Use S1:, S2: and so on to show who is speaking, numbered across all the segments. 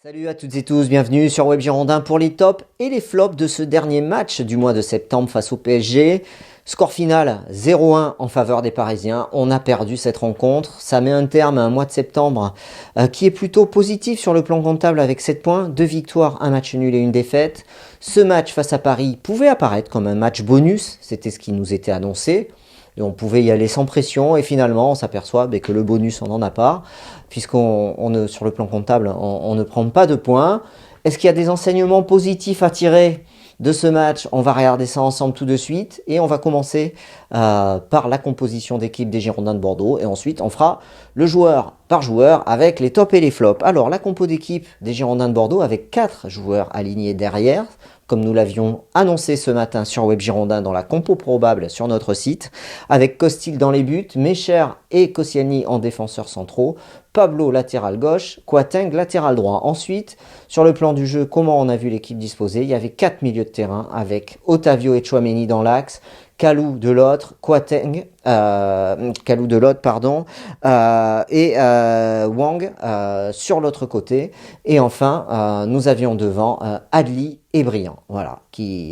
S1: Salut à toutes et tous, bienvenue sur Web Girondin pour les tops et les flops de ce dernier match du mois de septembre face au PSG. Score final 0-1 en faveur des Parisiens. On a perdu cette rencontre. Ça met un terme à un mois de septembre qui est plutôt positif sur le plan comptable avec 7 points, 2 victoires, un match nul et une défaite. Ce match face à Paris pouvait apparaître comme un match bonus, c'était ce qui nous était annoncé. Et on pouvait y aller sans pression et finalement on s'aperçoit que le bonus on n'en a pas puisqu'on sur le plan comptable on ne prend pas de points. Est-ce qu'il y a des enseignements positifs à tirer de ce match? On va regarder ça ensemble tout de suite et on va commencer par la composition d'équipe des Girondins de Bordeaux et ensuite on fera le joueur par joueur avec les tops et les flops. Alors la compo d'équipe des Girondins de Bordeaux avec 4 joueurs alignés derrière, comme nous l'avions annoncé ce matin sur Web Girondin dans la compo probable sur notre site, avec Costil dans les buts, Mecher et Koscielny en défenseurs centraux, Pablo latéral gauche, Kouateng latéral droit. Ensuite, sur le plan du jeu, comment on a vu l'équipe disposer? Il y avait 4 milieux de terrain avec Otavio et Tchouaméni dans l'axe, Kalou de l'autre, Kalou de l'autre, pardon, et Wang sur l'autre côté. Et enfin, nous avions devant Adli et Briand. Voilà,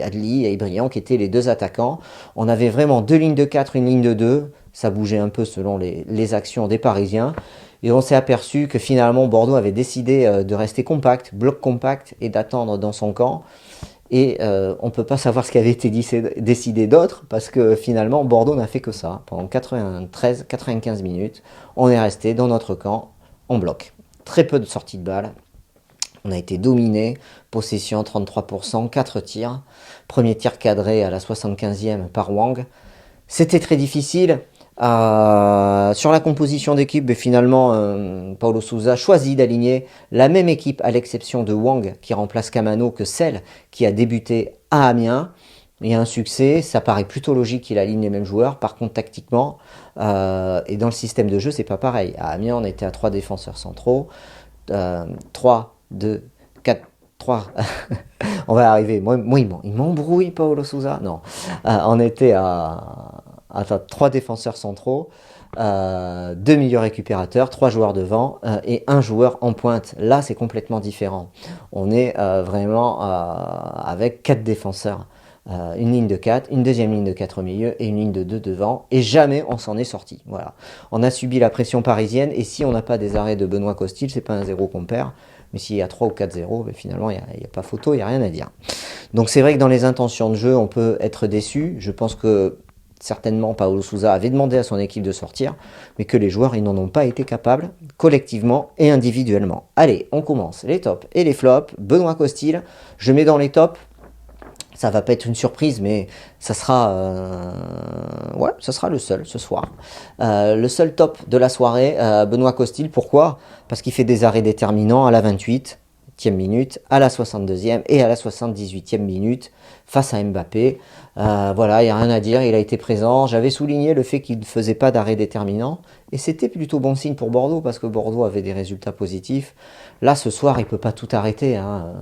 S1: Adli et Briand qui étaient les deux attaquants. On avait vraiment deux lignes de 4, une ligne de 2. Ça bougeait un peu selon les actions des Parisiens. Et on s'est aperçu que finalement Bordeaux avait décidé de rester compact, bloc compact et d'attendre dans son camp. Et on ne peut pas savoir ce qui avait été décidé d'autre parce que finalement Bordeaux n'a fait que ça. Pendant 93-95 minutes, on est resté dans notre camp en bloc. Très peu de sorties de balles. On a été dominé, possession 33%, 4 tirs. Premier tir cadré à la 75e par Wang. C'était très difficile. Sur la composition d'équipe, finalement, Paulo Sousa choisit d'aligner la même équipe à l'exception de Wang qui remplace Kamano que celle qui a débuté à Amiens. Il y a un succès, ça paraît plutôt logique qu'il aligne les mêmes joueurs. Par contre, tactiquement et dans le système de jeu, c'est pas pareil. À Amiens, on était à 3 défenseurs centraux, 3, 2, 4, 3. On va arriver. Moi il m'embrouille, Paulo Sousa. Non, on était à 3 défenseurs centraux, 2 milieux récupérateurs, 3 joueurs devant et 1 joueur en pointe. Là, c'est complètement différent. On est vraiment avec 4 défenseurs. Une ligne de 4, une deuxième ligne de 4 au milieu et une ligne de 2 devant. Et jamais on s'en est sorti. Voilà. On a subi la pression parisienne et si on n'a pas des arrêts de Benoît Costil, c'est pas un 0 qu'on perd. Mais s'il y a 3 ou 4-0, finalement, il n'y a pas photo, il n'y a rien à dire. Donc c'est vrai que dans les intentions de jeu, on peut être déçu. Je pense que certainement Paulo Sousa avait demandé à son équipe de sortir, mais que les joueurs ils n'en ont pas été capables, collectivement et individuellement. Allez, on commence les tops et les flops. Benoît Costil, je mets dans les tops. Ça va pas être une surprise, mais ça sera le seul ce soir. Le seul top de la soirée, Benoît Costil. Pourquoi? Parce qu'il fait des arrêts déterminants à la 28e minute, à la 62e et à la 78e minute face à Mbappé. Voilà, il n'y a rien à dire, il a été présent. J'avais souligné le fait qu'il ne faisait pas d'arrêt déterminant et c'était plutôt bon signe pour Bordeaux parce que Bordeaux avait des résultats positifs. Là, ce soir, il ne peut pas tout arrêter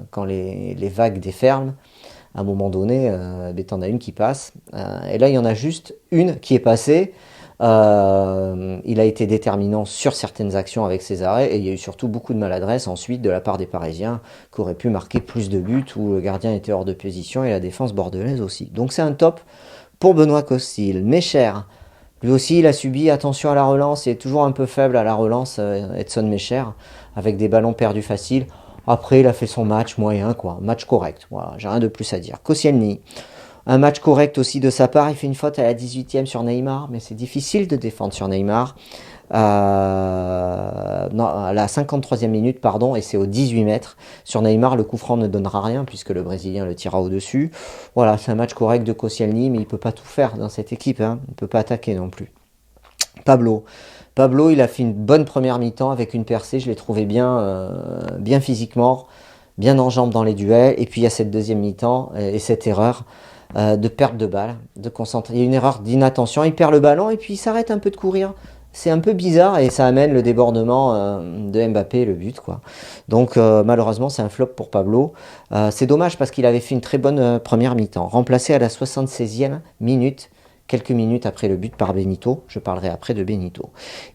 S1: quand les vagues déferlent. À un moment donné, t'en as une qui passe. Et là, il y en a juste une qui est passée. Il a été déterminant sur certaines actions avec ses arrêts et il y a eu surtout beaucoup de maladresse ensuite de la part des Parisiens qui auraient pu marquer plus de buts où le gardien était hors de position et la défense bordelaise aussi. Donc c'est un top pour Benoît Costil. Mecher, lui aussi il a subi, attention à la relance, il est toujours un peu faible à la relance, Edson Mecher, avec des ballons perdus faciles. Après, il a fait son match moyen, match correct. Voilà, j'ai rien de plus à dire. Koscielny, un match correct aussi de sa part. Il fait une faute à la 18e sur Neymar, mais c'est difficile de défendre sur Neymar. Non, à la 53e minute, pardon, et c'est au 18 mètres. Sur Neymar, le coup franc ne donnera rien puisque le Brésilien le tirera au-dessus. Voilà, c'est un match correct de Koscielny, mais il ne peut pas tout faire dans cette équipe. Il ne peut pas attaquer non plus. Pablo, il a fait une bonne première mi-temps avec une percée, je l'ai trouvé bien physiquement, bien en jambes dans les duels. Et puis il y a cette deuxième mi-temps et cette erreur de perte de balle, de concentrer. Il y a une erreur d'inattention, il perd le ballon et puis il s'arrête un peu de courir. C'est un peu bizarre et ça amène le débordement de Mbappé, le but. Donc malheureusement c'est un flop pour Pablo. C'est dommage parce qu'il avait fait une très bonne première mi-temps. Remplacé à la 76e minute, quelques minutes après le but par Benito. Je parlerai après de Benito.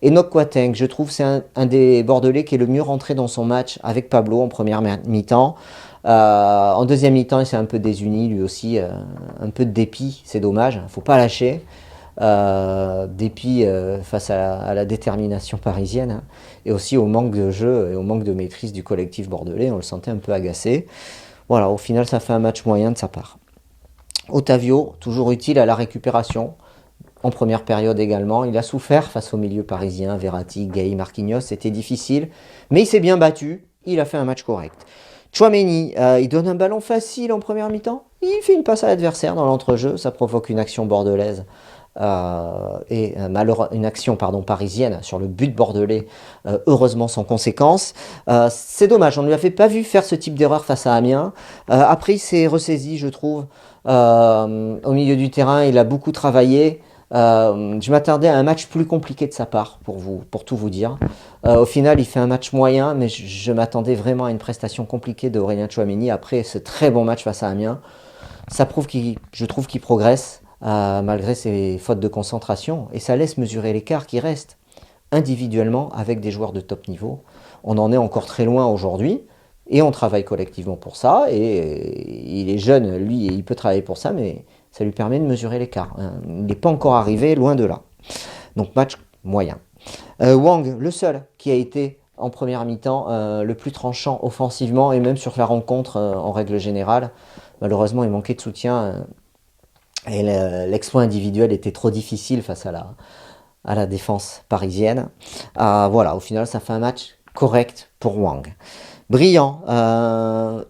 S1: Enoch Kouateng, je trouve c'est un des Bordelais qui est le mieux rentré dans son match avec Pablo en première mi-temps. En deuxième mi-temps, il s'est un peu désuni, lui aussi, un peu de dépit, c'est dommage, il ne faut pas lâcher. Dépit face à la détermination parisienne, hein, et aussi au manque de jeu et au manque de maîtrise du collectif bordelais, on le sentait un peu agacé. Voilà, au final ça fait un match moyen de sa part. Otavio, toujours utile à la récupération, en première période également, il a souffert face au milieu parisien, Verratti, Gay, Marquinhos, c'était difficile, mais il s'est bien battu, il a fait un match correct. Tchouaméni, il donne un ballon facile en première mi-temps, il fait une passe à l'adversaire dans l'entrejeu, ça provoque une action bordelaise. Une action parisienne sur le but bordelais, heureusement sans conséquence. C'est dommage, on ne lui avait pas vu faire ce type d'erreur face à Amiens. Après, il s'est ressaisi, je trouve. Au milieu du terrain, il a beaucoup travaillé. Je m'attendais à un match plus compliqué de sa part, pour tout vous dire. Au final, il fait un match moyen, mais je m'attendais vraiment à une prestation compliquée d'Aurélien Tchouaméni après ce très bon match face à Amiens. Ça prouve je trouve qu'il progresse. Malgré ses fautes de concentration, et ça laisse mesurer l'écart qui reste individuellement avec des joueurs de top niveau. On en est encore très loin aujourd'hui, et on travaille collectivement pour ça, et il est jeune, lui, et il peut travailler pour ça, mais ça lui permet de mesurer l'écart. Il n'est pas encore arrivé, loin de là. Donc match moyen. Wang, le seul qui a été en première mi-temps le plus tranchant offensivement, et même sur la rencontre en règle générale. Malheureusement, il manquait de soutien. Et l'exploit individuel était trop difficile face à la défense parisienne. Voilà, au final, ça fait un match correct pour Wang. Brillant,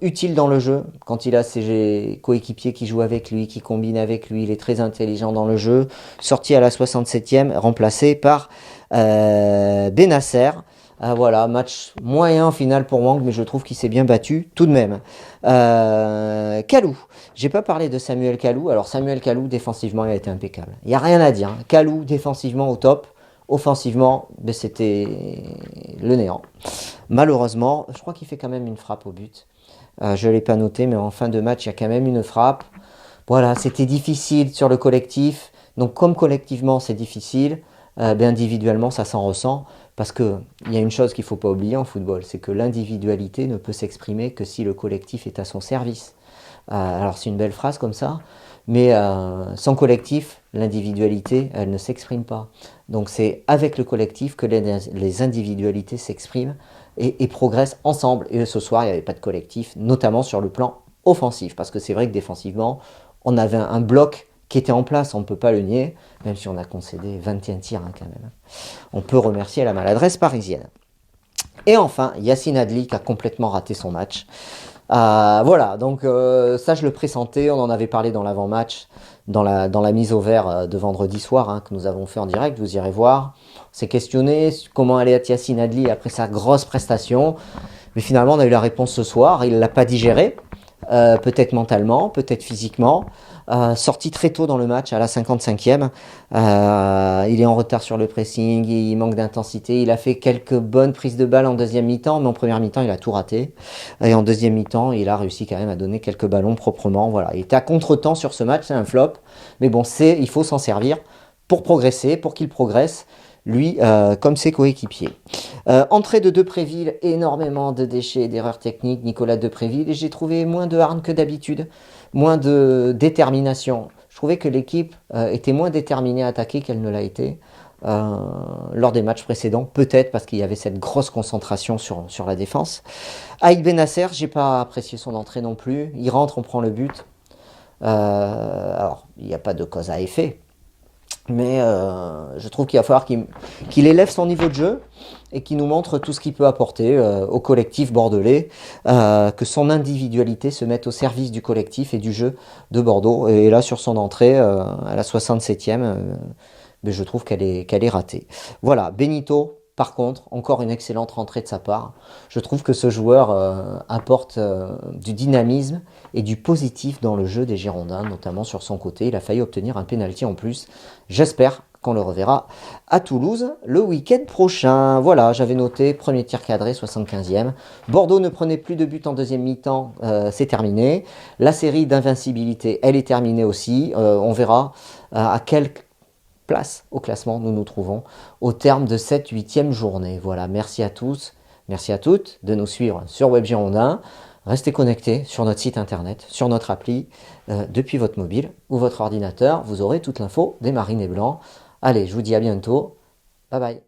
S1: utile dans le jeu, quand il a ses coéquipiers qui jouent avec lui, qui combinent avec lui, il est très intelligent dans le jeu. Sorti à la 67e, remplacé par Benasser. Voilà, match moyen au final pour Wang, mais je trouve qu'il s'est bien battu tout de même. Kalou, j'ai pas parlé de Samuel Kalou. Alors Samuel Kalou, défensivement, il a été impeccable. Il n'y a rien à dire. Kalou, défensivement, au top. Offensivement, ben, c'était le néant. Malheureusement, je crois qu'il fait quand même une frappe au but. Je ne l'ai pas noté, mais en fin de match, il y a quand même une frappe. Voilà, c'était difficile sur le collectif. Donc comme collectivement, c'est difficile, ben, individuellement, ça s'en ressent. Parce qu'il y a une chose qu'il ne faut pas oublier en football, c'est que l'individualité ne peut s'exprimer que si le collectif est à son service. Alors c'est une belle phrase comme ça, mais sans collectif, l'individualité, elle ne s'exprime pas. Donc c'est avec le collectif que les individualités s'expriment et progressent ensemble. Et ce soir, il n'y avait pas de collectif, notamment sur le plan offensif. Parce que c'est vrai que défensivement, on avait un bloc qui était en place, on ne peut pas le nier, même si on a concédé 21 tirs quand même. On peut remercier la maladresse parisienne. Et enfin, Yacine Adli qui a complètement raté son match. Voilà, donc ça je le pressentais, on en avait parlé dans l'avant-match, dans la mise au vert de vendredi soir, que nous avons fait en direct, vous irez voir. On s'est questionné comment allait être Yacine Adli après sa grosse prestation, mais finalement on a eu la réponse ce soir, il ne l'a pas digéré, peut-être mentalement, peut-être physiquement. Sorti très tôt dans le match, à la 55e. Il est en retard sur le pressing, il manque d'intensité. Il a fait quelques bonnes prises de balles en deuxième mi-temps, mais en première mi-temps, il a tout raté. Et en deuxième mi-temps, il a réussi quand même à donner quelques ballons proprement. Voilà. Il était à contre-temps sur ce match, c'est un flop. Mais bon, il faut s'en servir pour progresser, pour qu'il progresse. Lui, comme ses coéquipiers. Entrée de Depréville, énormément de déchets, d'erreurs techniques, Nicolas Depréville, et j'ai trouvé moins de hargne que d'habitude, moins de détermination. Je trouvais que l'équipe était moins déterminée à attaquer qu'elle ne l'a été lors des matchs précédents, peut-être parce qu'il y avait cette grosse concentration sur la défense. Aïd Benasser, j'ai pas apprécié son entrée non plus, il rentre, on prend le but. Alors, il n'y a pas de cause à effet, mais je trouve qu'il va falloir qu'il élève son niveau de jeu et qu'il nous montre tout ce qu'il peut apporter au collectif bordelais, que son individualité se mette au service du collectif et du jeu de Bordeaux. Et là, sur son entrée, à la 67e, je trouve qu'elle est ratée. Voilà, Benito, par contre, encore une excellente rentrée de sa part. Je trouve que ce joueur apporte du dynamisme et du positif dans le jeu des Girondins, notamment sur son côté. Il a failli obtenir un pénalty en plus. J'espère qu'on le reverra à Toulouse le week-end prochain. Voilà, j'avais noté premier tir cadré, 75e. Bordeaux ne prenait plus de but en deuxième mi-temps, c'est terminé. La série d'invincibilité, elle est terminée aussi. On verra à quelle place au classement nous nous trouvons au terme de cette 8e journée. Voilà, merci à tous, merci à toutes de nous suivre sur Web Girondin. Restez connectés sur notre site internet, sur notre appli, depuis votre mobile ou votre ordinateur. Vous aurez toute l'info des Marinés Blancs. Allez, je vous dis à bientôt. Bye bye.